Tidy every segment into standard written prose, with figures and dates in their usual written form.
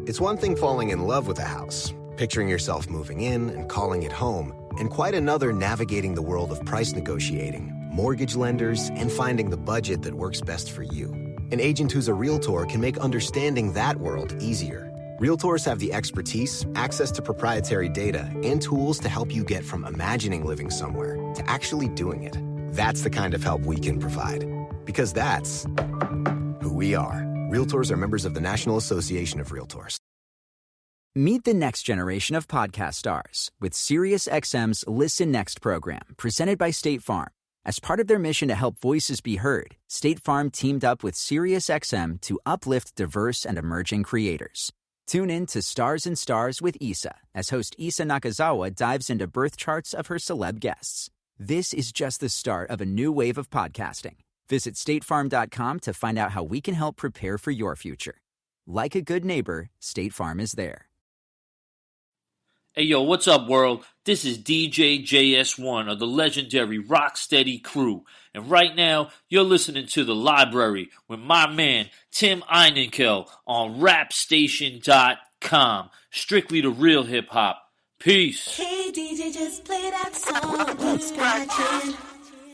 It's one thing falling in love with a house, picturing yourself moving in and calling it home, and quite another navigating the world of price negotiating, mortgage lenders, and finding the budget that works best for you. An agent who's a Realtor can make understanding that world easier. Realtors have the expertise, access to proprietary data, and tools to help you get from imagining living somewhere to actually doing it. That's the kind of help we can provide. Because that's who we are. Realtors are members of the National Association of Realtors. Meet the next generation of podcast stars with SiriusXM's Listen Next program, presented by State Farm. As part of their mission to help voices be heard, State Farm teamed up with SiriusXM to uplift diverse and emerging creators. Tune in to Stars and Stars with Issa, as host Issa Nakazawa dives into birth charts of her celeb guests. This is just the start of a new wave of podcasting. Visit statefarm.com to find out how we can help prepare for your future. Like a good neighbor, State Farm is there. Hey yo, what's up world? This is DJ JS1 of the legendary Rocksteady crew. And right now, you're listening to The Library with my man, Tim Einenkel on rapstation.com. Strictly the real hip hop. Peace. Hey DJ, just play that song. Keep scratching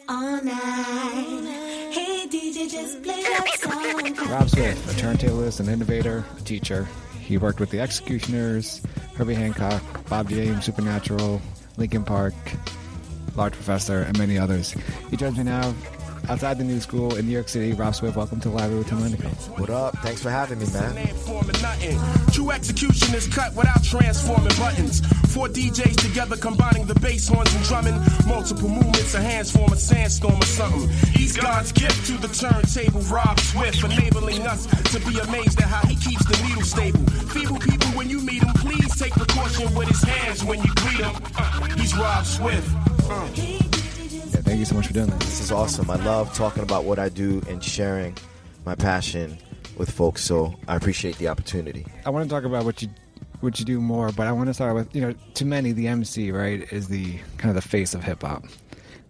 all night. Hey DJ, just play that song. Rob Swift, a turntablist, an innovator, a teacher. He worked with the X-ecutioners, Herbie Hancock, Bob James, Supanatural, Linkin Park, Large Professor, and many others. He joins me now outside the New School in New York City. Rob Swift, welcome to the Library with Tim Einenkel. What up? Thanks for having me, man. True executioners cut without transforming buttons. 4 DJs together combining the bass horns and drumming. Multiple movements of hands form a sandstorm or something. He's God's gift to the turntable. Rob Swift enabling us to be amazed at how he keeps the needle stable. Feeble people, when you meet him, please take precaution with his hands when you greet him. He's Rob Swift. Yeah, thank you so much for doing this. This is awesome. I love talking about what I do and sharing my passion with folks, so I appreciate the opportunity. I want to talk about what you do more, but I want to start with, to many, the MC, right, is the kind of the face of hip-hop.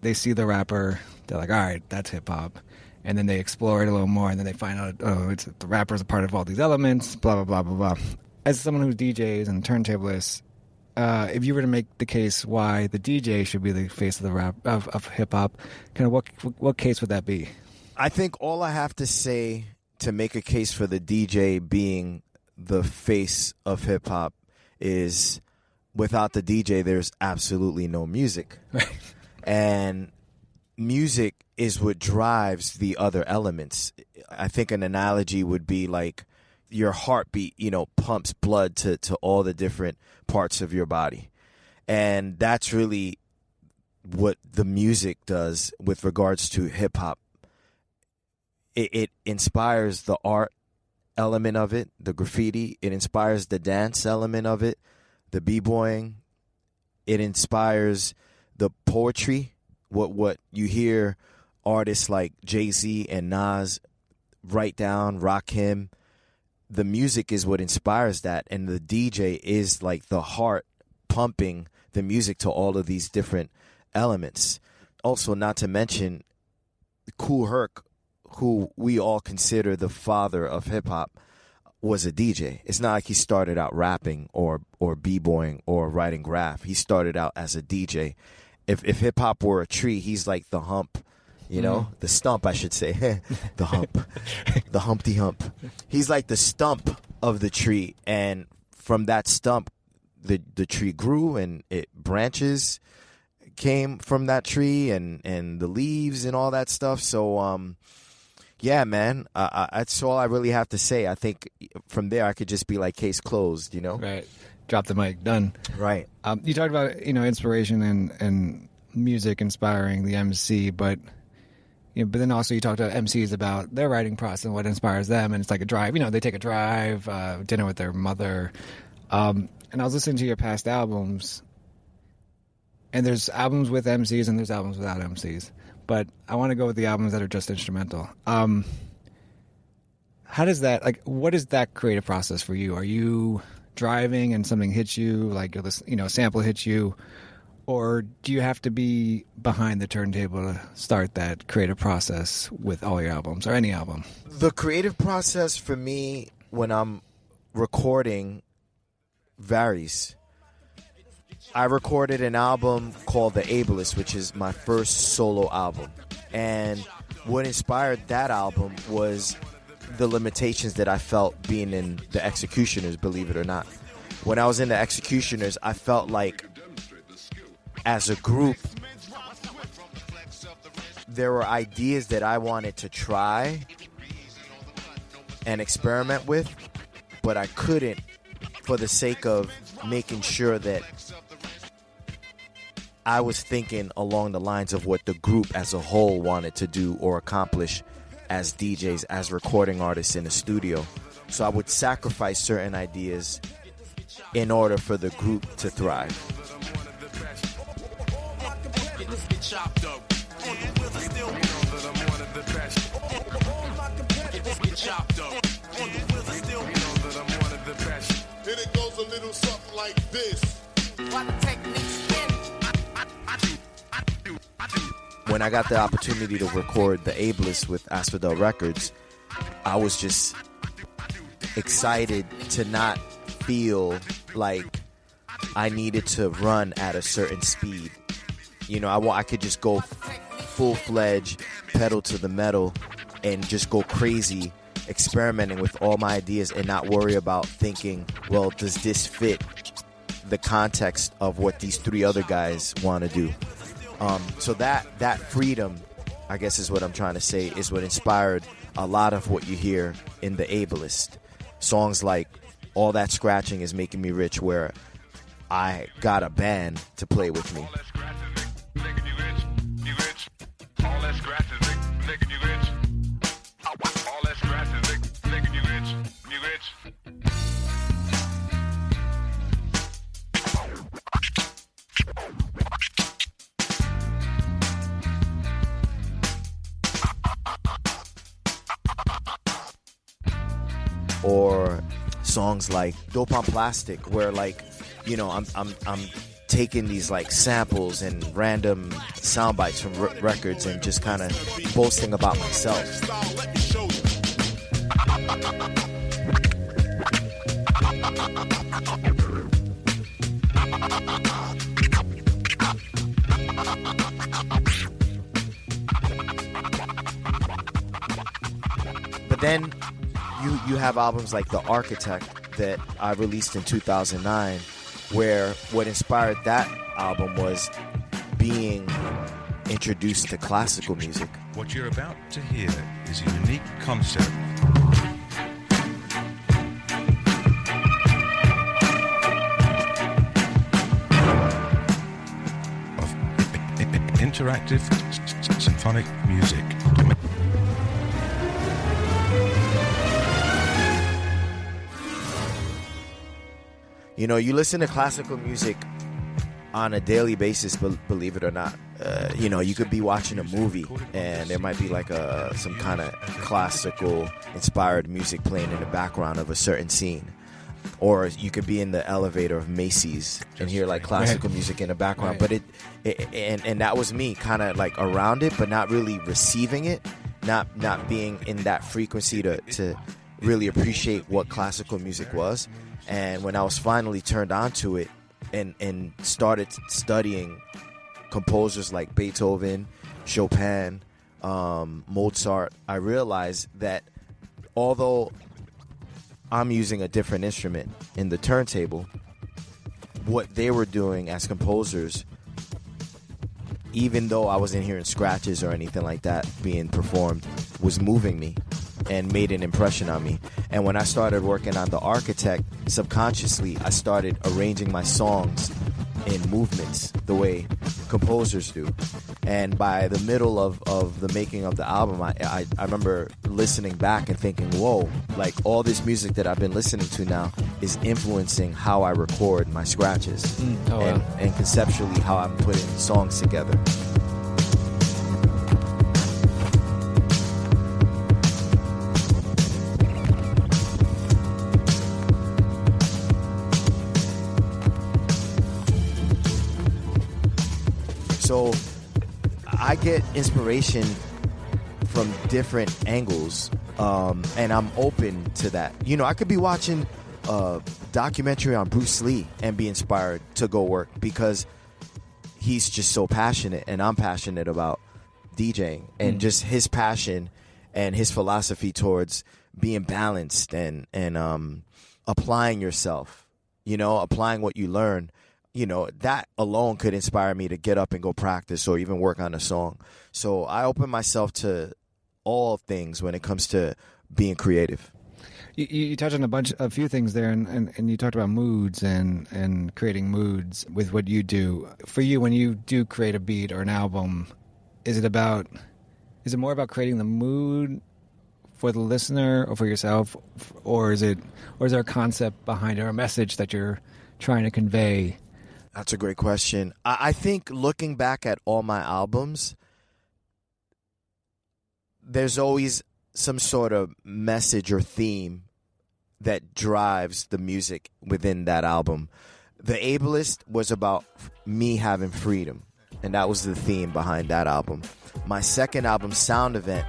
They see the rapper, they're like, all right, that's hip-hop. And then they explore it a little more, and then they find out, the rapper's a part of all these elements, blah, blah, blah, blah, blah. As someone who DJs and turntablists, if you were to make the case why the DJ should be the face of the rap of hip hop, kind of what case would that be? I think all I have to say to make a case for the DJ being the face of hip hop is, without the DJ, there's absolutely no music. Right. And music is what drives the other elements. I think an analogy would be like your heartbeat, pumps blood to all the different parts of your body. And that's really what the music does with regards to hip hop. It inspires the art element of it, the graffiti. It inspires the dance element of it, the b-boying. It inspires the poetry, what you hear artists like Jay-Z and Nas write down, Rakim. The music is what inspires that, and the DJ is like the heart pumping the music to all of these different elements. Also, not to mention Kool Herc, who we all consider the father of hip-hop, was a DJ. It's not like he started out rapping or b-boying or writing graph. He started out as a DJ. If hip-hop were a tree, he's like the hump, the stump, I should say. The hump. The Humpty Hump. He's like the stump of the tree, and from that stump, the tree grew, and branches came from that tree, and the leaves and all that stuff. So, yeah, man, that's all I really have to say. I think from there I could just be like, case closed, Right. Drop the mic. Done. Right. You talked about, inspiration and music inspiring the MC, but then also you talked to MCs about their writing process and what inspires them, and it's like a drive. They take a drive, dinner with their mother. And I was listening to your past albums, and there's albums with MCs and there's albums without MCs. But I want to go with the albums that are just instrumental. How does that, what is that creative process for you? Are you driving and something hits you, a sample hits you, or do you have to be behind the turntable to start that creative process with all your albums or any album? The creative process for me, when I'm recording varies. I recorded an album called The Ableist, which is my first solo album. And what inspired that album was the limitations that I felt being in the X-ecutioners, believe it or not. When I was in the X-ecutioners, I felt like as a group, there were ideas that I wanted to try and experiment with, but I couldn't for the sake of making sure that I was thinking along the lines of what the group as a whole wanted to do or accomplish as DJs, as recording artists in the studio. So I would sacrifice certain ideas in order for the group to thrive. It goes a little something like this. When I got the opportunity to record The Ableist with Asphodel Records, I was just excited to not feel like I needed to run at a certain speed. You know, I could just go full-fledged, pedal to the metal, and just go crazy, experimenting with all my ideas and not worry about thinking, well, does this fit the context of what these three other guys want to do? So that freedom, I guess is what I'm trying to say, is what inspired a lot of what you hear in The Ableist. Songs like All That Scratching Is Making Me Rich, where I got a band to play with me. Or songs like Dope on Plastic, where, like, you know, I'm taking these like samples and random sound bites from records and just kind of boasting about myself. But then you have albums like The Architect that I released in 2009, where what inspired that album was being introduced to classical music. What you're about to hear is a unique concept. Of interactive symphonic music. You know, you listen to classical music on a daily basis, believe it or not. You know, you could be watching a movie and there might be like some kind of classical inspired music playing in the background of a certain scene. Or you could be in the elevator of Macy's and hear like classical music in the background. But and that was me, kind of like around it, but not really receiving it, not being in that frequency to really appreciate what classical music was. And when I was finally turned on to it and started studying composers like Beethoven, Chopin, Mozart, I realized that although I'm using a different instrument in the turntable, what they were doing as composers, even though I wasn't hearing scratches or anything like that being performed, was moving me and made an impression on me. And when I started working on The Architect, subconsciously I started arranging my songs in movements the way composers do. And by the middle of the making of the album, I remember listening back and thinking, whoa, like all this music that I've been listening to now is influencing how I record my scratches and conceptually how I'm putting songs together. So I get inspiration from different angles, and I'm open to that. You know, I could be watching a documentary on Bruce Lee and be inspired to go work, because he's just so passionate, and I'm passionate about DJing, and just his passion and his philosophy towards being balanced and applying yourself, applying what you learn, that alone could inspire me to get up and go practice or even work on a song. So I open myself to all things when it comes to being creative. You touched on a few things there, and you talked about moods and creating moods with what you do. For you, when you do create a beat or an album, is it more about creating the mood for the listener or for yourself, or is there a concept behind it or a message that you're trying to convey? That's a great question. I think looking back at all my albums, there's always some sort of message or theme that drives the music within that album. The Ableist was about me having freedom, and that was the theme behind that album. My second album, Sound Event,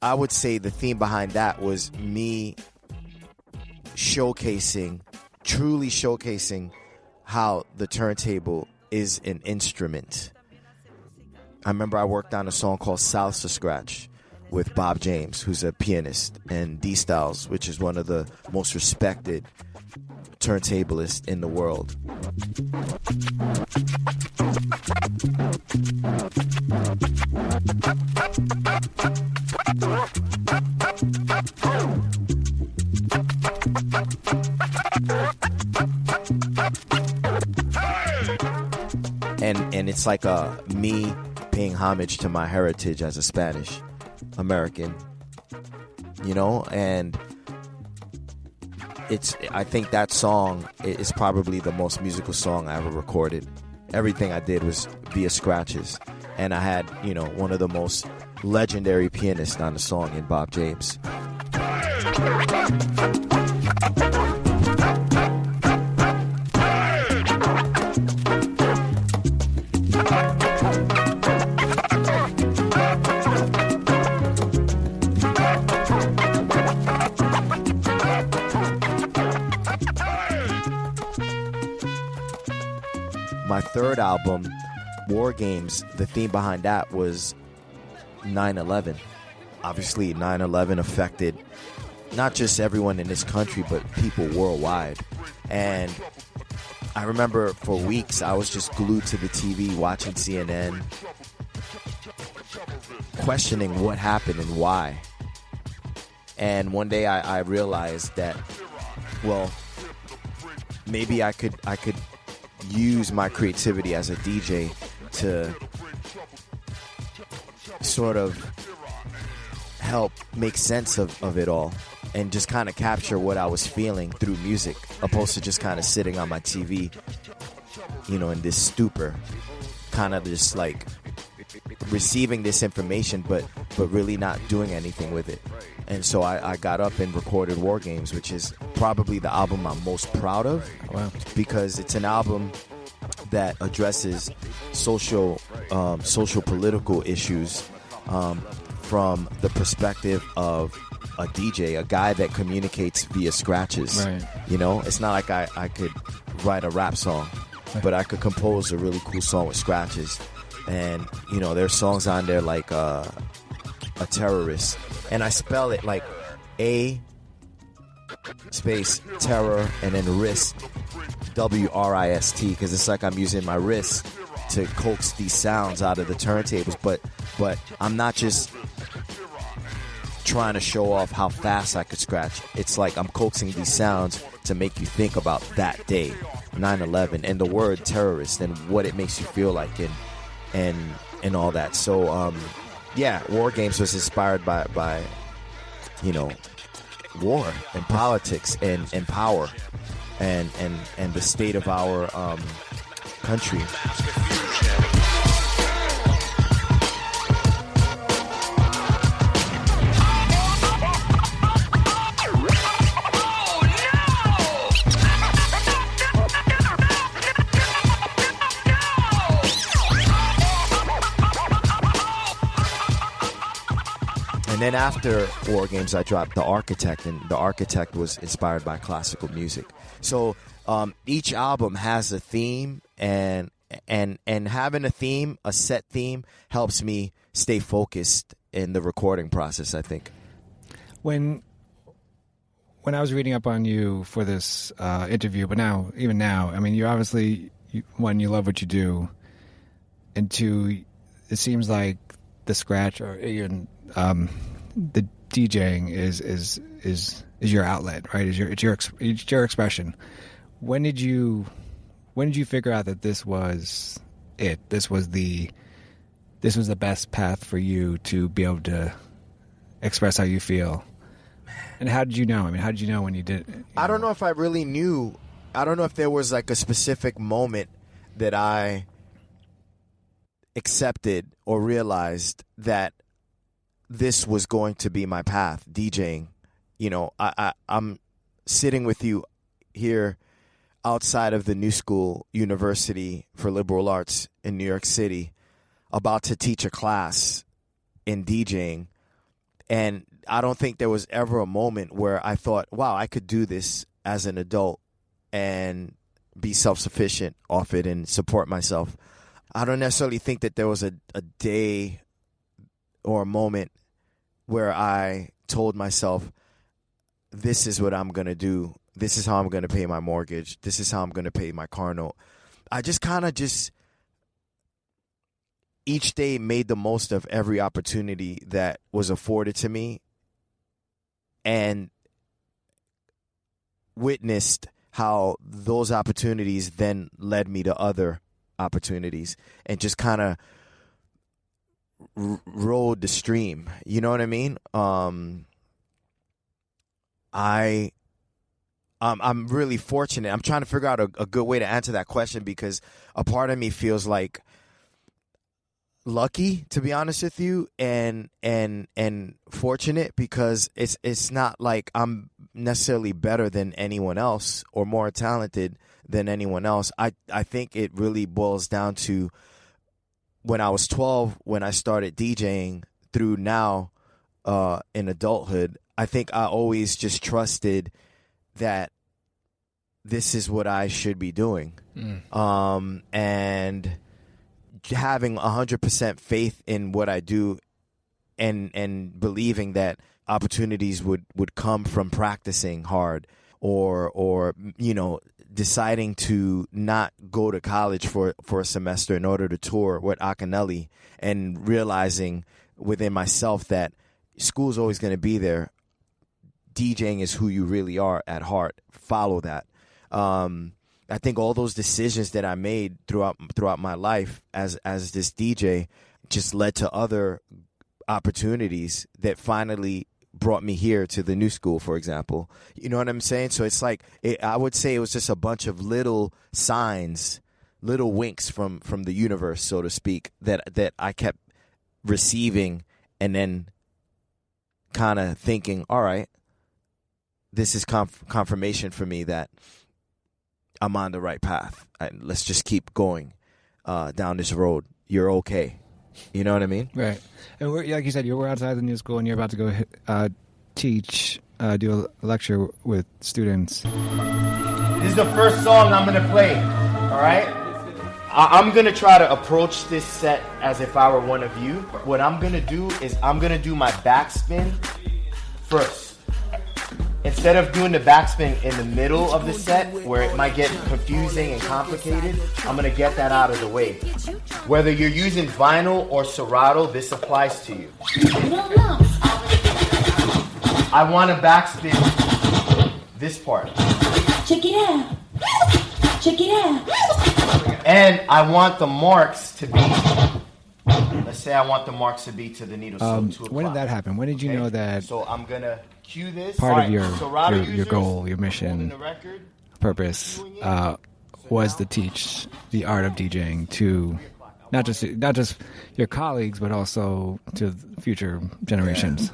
I would say the theme behind that was me truly showcasing how the turntable is an instrument. I remember I worked on a song called Salsa Scratch with Bob James, who's a pianist, and D Styles, which is one of the most respected turntablists in the world. And it's like me paying homage to my heritage as a Spanish American, and I think that song is probably the most musical song I ever recorded. Everything I did was via scratches, and I had, one of the most legendary pianists on the song in Bob James. My third album, War Games, the theme behind that was 9/11. Obviously, 9/11 affected not just everyone in this country, but people worldwide. And I remember for weeks, I was just glued to the TV, watching CNN, questioning what happened and why. And one day I realized that, well, maybe I could use my creativity as a DJ to sort of help make sense of it all, and just kind of capture what I was feeling through music, opposed to just kind of sitting on my TV, in this stupor, kind of just like receiving this information, but really not doing anything with it. And so I got up and recorded War Games, which is probably the album I'm most proud of. Wow. Because it's an album that addresses social political issues from the perspective of a DJ, a guy that communicates via scratches. Right. It's not like I could write a rap song, but I could compose a really cool song with scratches. And, there's songs on there like A Terrorist. And I spell it like A space terror and then wrist, WRIST, because it's like I'm using my wrist to coax these sounds out of the turntables. But I'm not just trying to show off how fast I could scratch. It's like I'm coaxing these sounds to make you think about that day, 9/11, and the word terrorist and what it makes you feel like and all that. So War Games was inspired by war and politics and power and the state of our country. And then after War Games, I dropped The Architect, and The Architect was inspired by classical music. So each album has a theme, and having a theme, a set theme, helps me stay focused in the recording process, I think. When I was reading up on you for this interview, but even now, I mean, you obviously, one, you love what you do, and two, it seems like the scratch or even the DJing is your outlet, right? It's your expression. When did you figure out that this was it? This was the best path for you to be able to express how you feel? And how did you know? I mean, how did you know when you did? I don't know if I really knew. I don't know if there was like a specific moment that I accepted or realized that this was going to be my path, DJing. You know, I'm sitting with you here outside of the New School University for Liberal Arts in New York City, about to teach a class in DJing. And I don't think there was ever a moment where I thought, wow, I could do this as an adult and be self-sufficient off it and support myself. I don't necessarily think that there was a day or a moment where I told myself, this is what I'm going to do. This is how I'm going to pay my mortgage. This is how I'm going to pay my car note. I just kind of each day made the most of every opportunity that was afforded to me and witnessed how those opportunities then led me to other opportunities and just kind of rode the stream. You know what I mean? I'm really fortunate. I'm trying to figure out a good way to answer that question, because a part of me feels like lucky, to be honest with you, and fortunate, because it's not like I'm necessarily better than anyone else or more talented than anyone else. I think it really boils down to when I was 12, when I started DJing, through now in adulthood. I think I always just trusted that this is what I should be doing. And having 100% faith in what I do, and believing that opportunities would come from practicing hard, or you know, deciding to not go to college for a semester in order to tour with Akinelli, and realizing within myself that school's always going to be there. DJing is who you really are at heart. Follow that. I think all those decisions that I made throughout my life as this DJ just led to other opportunities that finally brought me here to the New School, for example. You know what I'm saying? So it's like, I would say it was just a bunch of little signs, little winks from the universe, so to speak, that I kept receiving, and then kind of thinking, all right, this is confirmation for me that I'm on the right path. Let's just keep going down this road. You're okay. You know what I mean? Right. And like you said, you were outside the New School, and you're about to go teach, do a lecture with students. This is the first song I'm going to play, all right? I'm going to try to approach this set as if I were one of you. What I'm going to do is I'm going to do my backspin first. Instead of doing the backspin in the middle of the set, where it might get confusing and complicated, I'm going to get that out of the way. Whether you're using vinyl or Serato, this applies to you. I want to backspin this part. Check it out. Check it out. And I want the marks to be, let's say I want the marks to be to the needle. So 2 o'clock. When did that happen? When did you know that? So I'm going to cue this. Part of your goal, your mission, purpose was to teach the art of DJing to not just your colleagues, but also to future generations.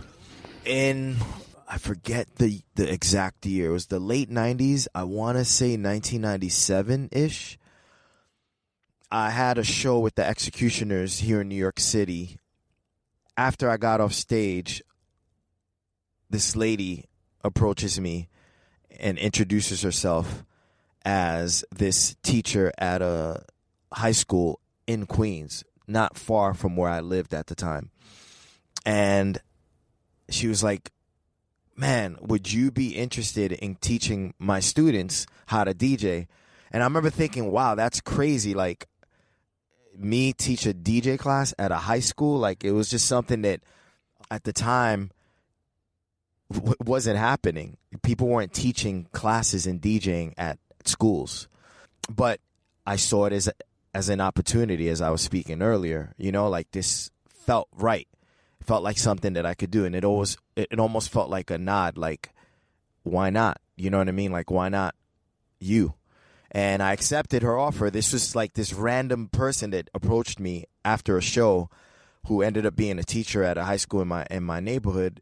In, I forget the exact year. It was the late 90s. I want to say 1997-ish. I had a show with the X-ecutioners here in New York City. After I got off stage, this lady approaches me and introduces herself as this teacher at a high school in Queens, not far from where I lived at the time. And she was like, man, would you be interested in teaching my students how to DJ? And I remember thinking, wow, that's crazy. Like, me teach a DJ class at a high school? Like, it was just something that at the time wasn't happening. People weren't teaching classes in DJing at schools. But I saw it as an opportunity, as I was speaking earlier. You know, like, this felt right. It felt like something that I could do. And it almost felt like a nod, like, why not? You know what I mean? Like, why not you? And I accepted her offer. This was like this random person that approached me after a show, who ended up being a teacher at a high school in my neighborhood.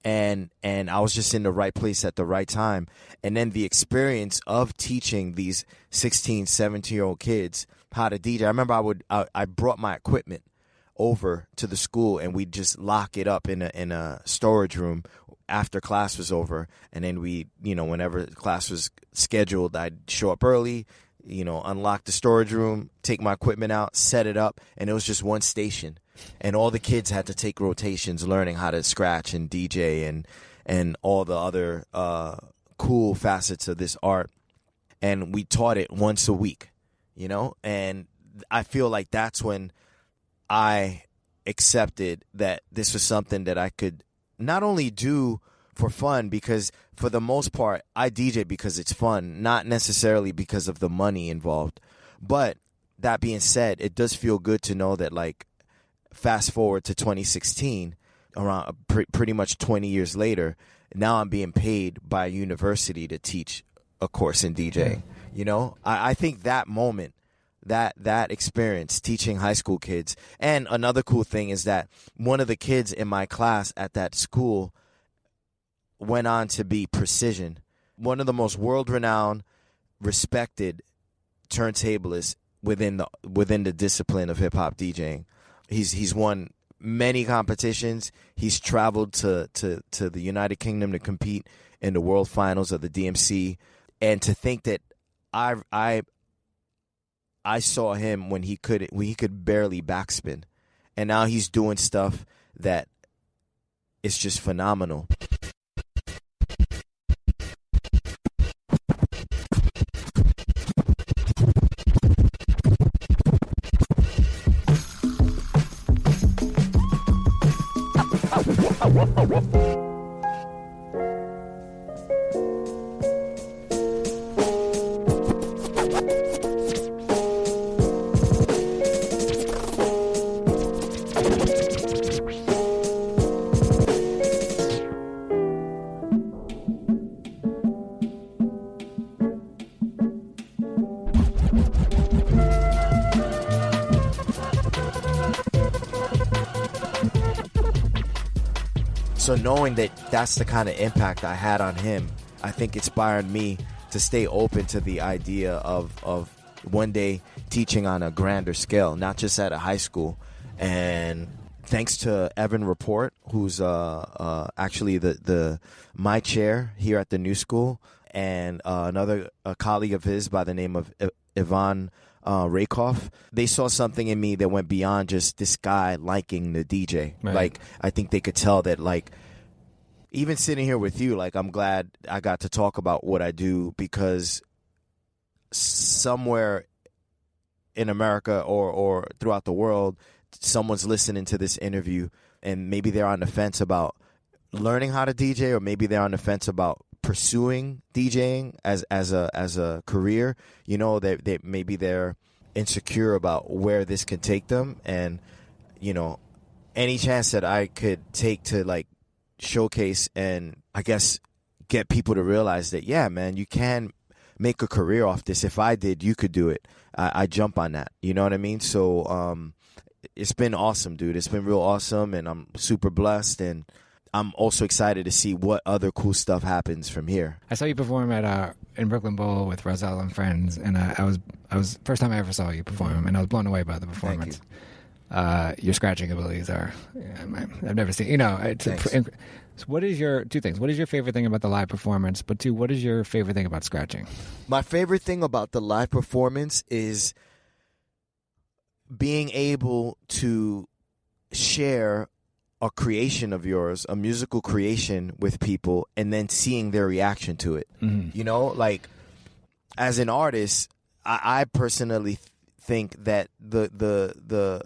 And I was just in the right place at the right time. And then the experience of teaching these 16, 17-year-old kids how to DJ. I remember I brought my equipment over to the school, and we'd just lock it up in a storage room after class was over. And then we, whenever class was scheduled, I'd show up early, unlock the storage room, take my equipment out, set it up, and it was just one station. And all the kids had to take rotations learning how to scratch and DJ and all the other cool facets of this art. And we taught it once a week, and I feel like that's when I accepted that this was something that I could not only do for fun, because for the most part, I DJ because it's fun, not necessarily because of the money involved. But that being said, it does feel good to know that, like, fast forward to 2016, around pretty much 20 years later, now I'm being paid by a university to teach a course in DJing. I think that moment, that experience teaching high school kids. And another cool thing is that one of the kids in my class at that school went on to be Precision, one of the most world-renowned, respected turntablists within the discipline of hip-hop DJing. He's won many competitions. He's traveled to the United Kingdom to compete in the world finals of the DMC. And to think that I saw him when he could barely backspin, and now he's doing stuff that is just phenomenal. So knowing that that's the kind of impact I had on him, I think inspired me to stay open to the idea of one day teaching on a grander scale, not just at a high school. And thanks to Evan Rapport, who's actually my chair here at the new school, and another colleague of his by the name of Ivan Rakoff, they saw something in me that went beyond just this guy liking the DJ. Right. Like, I think they could tell that, like, even sitting here with you, like, I'm glad I got to talk about what I do, because somewhere in America or throughout the world, someone's listening to this interview and maybe they're on the fence about learning how to DJ, or maybe they're on the fence about pursuing DJing as a career. That maybe they're insecure about where this can take them, and any chance that I could take to, like, showcase and I guess get people to realize that, yeah, man, you can make a career off this. If I did, you could do it. I jump on that. You know what I mean? So it's been awesome, dude. It's been real awesome, and I'm super blessed, and I'm also excited to see what other cool stuff happens from here. I saw you perform at in Brooklyn Bowl with Roselle and friends, and I was first time I ever saw you perform, and I was blown away by the performance. your scratching abilities are. I've never seen. So what is your two things? What is your favorite thing about the live performance? But two, what is your favorite thing about scratching? My favorite thing about the live performance is being able to share a creation of yours, a musical creation with people, and then seeing their reaction to it. Mm-hmm. Like as an artist, I personally think that the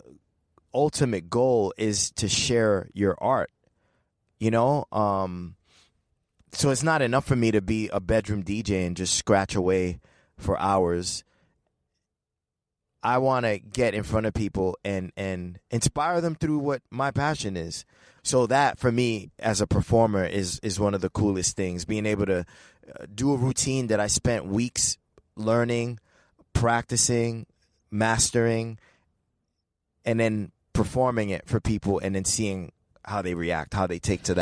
ultimate goal is to share your art. So it's not enough for me to be a bedroom DJ and just scratch away for hours. I want to get in front of people and inspire them through what my passion is. So that, for me, as a performer, is one of the coolest things. Being able to do a routine that I spent weeks learning, practicing, mastering, and then performing it for people and then seeing how they react, how they take to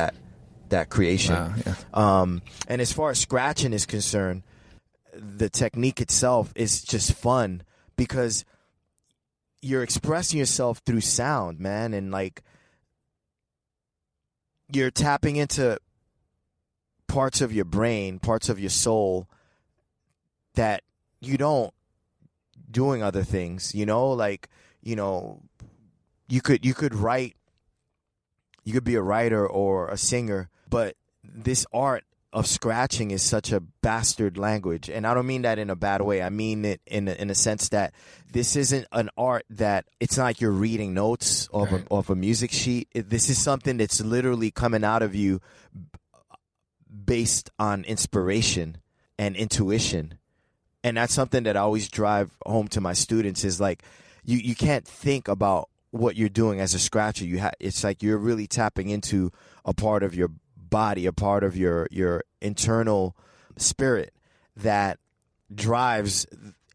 that creation. Wow, yeah. And as far as scratching is concerned, the technique itself is just fun because you're expressing yourself through sound, man, and like you're tapping into parts of your brain, parts of your soul that you don't doing other things, you could write. You could be a writer or a singer, but this art of scratching is such a bastard language. And I don't mean that in a bad way. I mean it in a sense that this isn't an art that it's not like you're reading notes off a music sheet. This is something that's literally coming out of you based on inspiration and intuition. And that's something that I always drive home to my students is like, you can't think about what you're doing as a scratcher. It's like you're really tapping into a part of your body, a part of your internal spirit that drives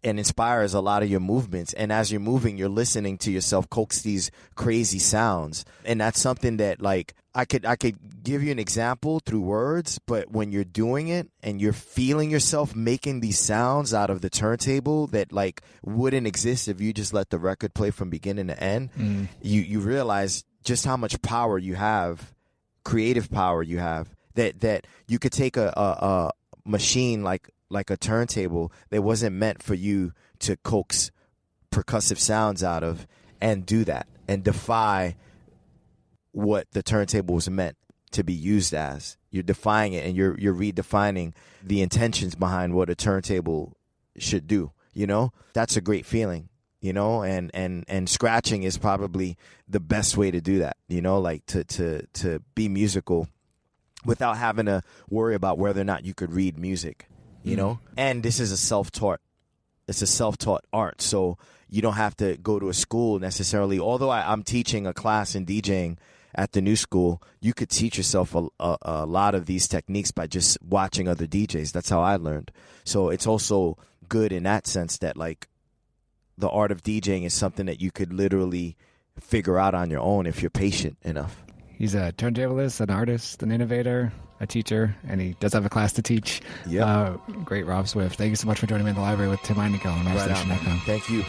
and inspires a lot of your movements. And as you're moving, you're listening to yourself coax these crazy sounds. And that's something that, like, I could give you an example through words, but when you're doing it and you're feeling yourself making these sounds out of the turntable that like wouldn't exist if you just let the record play from beginning to end, you realize just how much power you have, creative power you have, that you could take a machine like a turntable that wasn't meant for you to coax percussive sounds out of and do that and defy what the turntable was meant to be used as. You're defying it, and you're redefining the intentions behind what a turntable should do. That's a great feeling. And scratching is probably the best way to do that. Like to be musical without having to worry about whether or not you could read music. And this is a self-taught art, so you don't have to go to a school necessarily. Although I'm teaching a class in DJing at the new school, you could teach yourself a lot of these techniques by just watching other DJs. That's how I learned. So it's also good in that sense that like the art of DJing is something that you could literally figure out on your own if you're patient enough. He's a turntablist, an artist, an innovator, a teacher, and he does have a class to teach. Yeah. Great, Rob Swift. Thank you so much for joining me in the library with Tim Einenkel on RobStation.com. Thank you.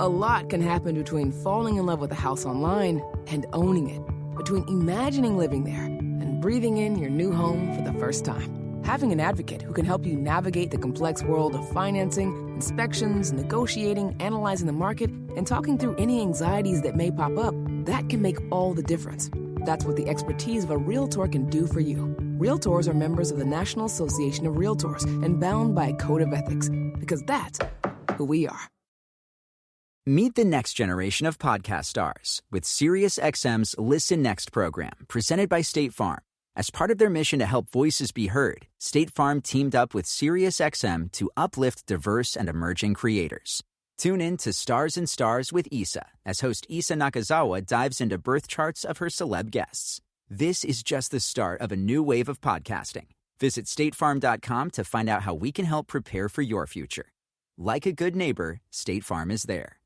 A lot can happen between falling in love with a house online and owning it, between imagining living there and breathing in your new home for the first time. Having an advocate who can help you navigate the complex world of financing, inspections, negotiating, analyzing the market, and talking through any anxieties that may pop up, that can make all the difference. That's what the expertise of a Realtor can do for you. Realtors are members of the National Association of Realtors and bound by a code of ethics, because that's who we are. Meet the next generation of podcast stars with SiriusXM's Listen Next program, presented by State Farm. As part of their mission to help voices be heard, State Farm teamed up with SiriusXM to uplift diverse and emerging creators. Tune in to Stars and Stars with Issa, as host Issa Nakazawa dives into birth charts of her celeb guests. This is just the start of a new wave of podcasting. Visit statefarm.com to find out how we can help prepare for your future. Like a good neighbor, State Farm is there.